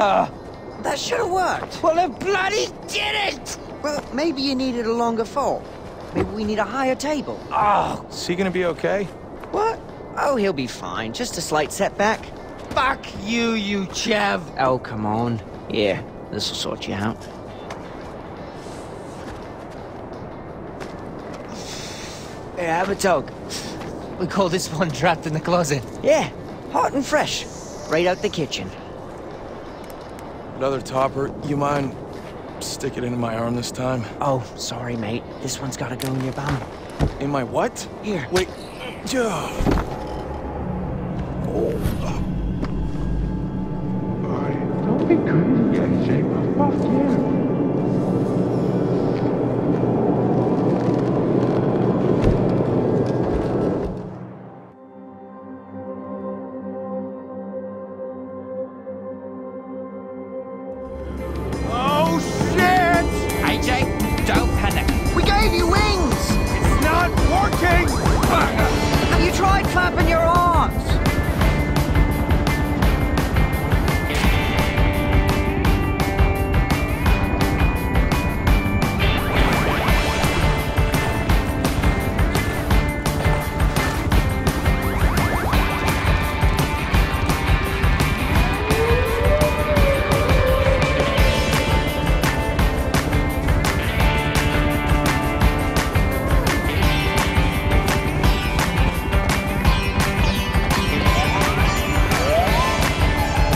That should have worked. Well, it bloody did it! Well, maybe you needed a longer fall. Maybe we need a higher table. Oh, Is he gonna be okay? What? Oh, he'll be fine. Just a slight setback. fuck you, you Chev. Oh, come on. Here, this'll sort you out. Here, have a toke. We call this one trapped in the closet. Yeah, hot and fresh. Right out the kitchen. Another topper. You mind stick it into my arm this time? Oh, sorry, mate. This one's gotta go in your bum. In my what? Here. Wait. Don't be crazy, Ajay. Fuck you. Oh shit! Ajay, don't panic. We gave you wings! It's not working! Have you tried clapping your arms?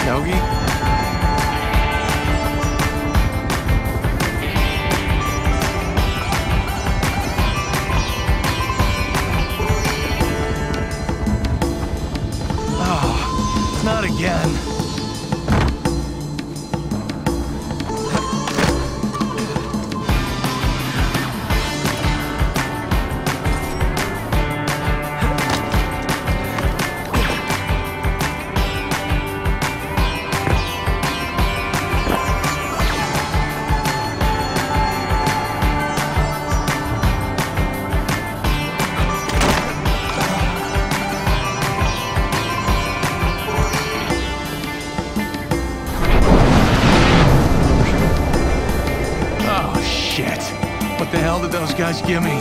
Yogi? Oh, not again. Oh, shit. What the hell did those guys give me?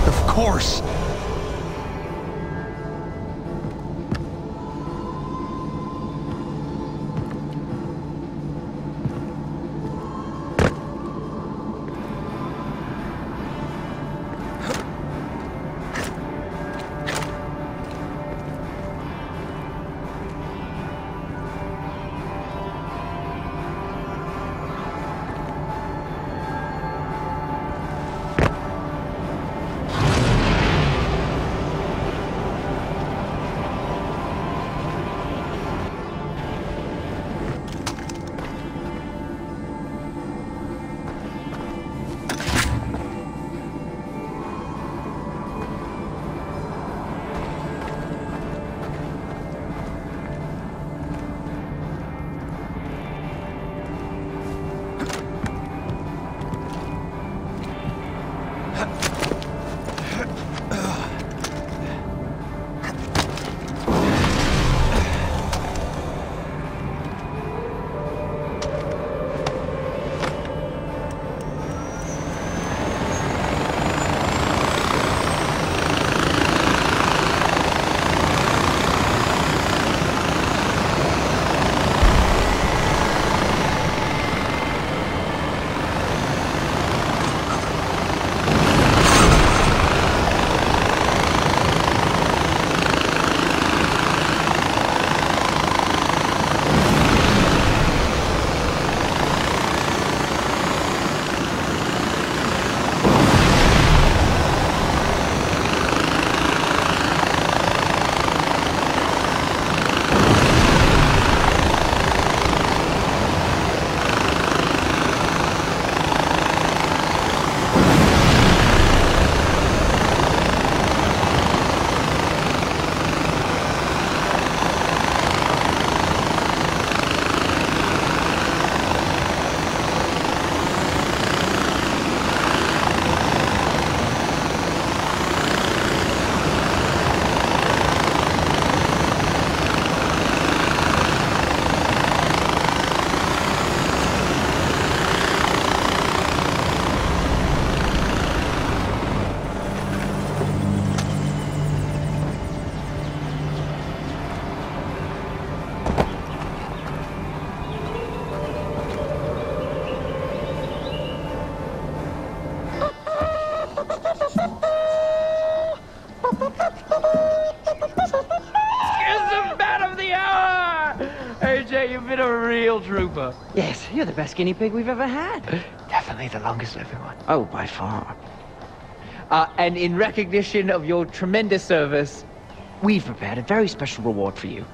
Of course. ever. Yes, you're the best guinea pig we've ever had. Definitely the longest living one. Oh, by far. And in recognition of your tremendous service, We've prepared a very special reward for you.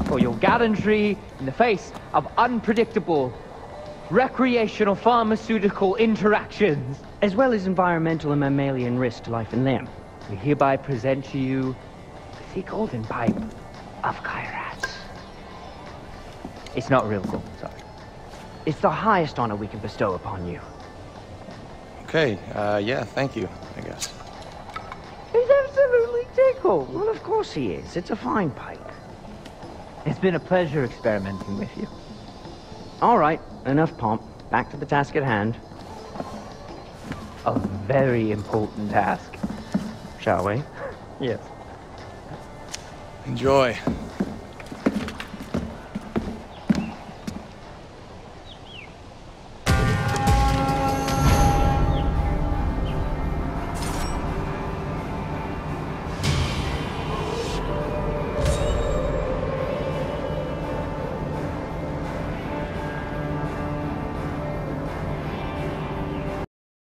for your gallantry in the face of unpredictable recreational pharmaceutical interactions, As well as environmental and mammalian risk to life and limb. we hereby present to you the golden pipe of Kairat. It's not real gold, sorry. It's the highest honor we can bestow upon you. Okay, yeah, thank you, I guess. He's absolutely tickled. Well, of course he is. It's a fine pipe. It's been a pleasure experimenting with you. All right, enough pomp. Back to the task at hand. A very important task. Shall we? Yes. Enjoy.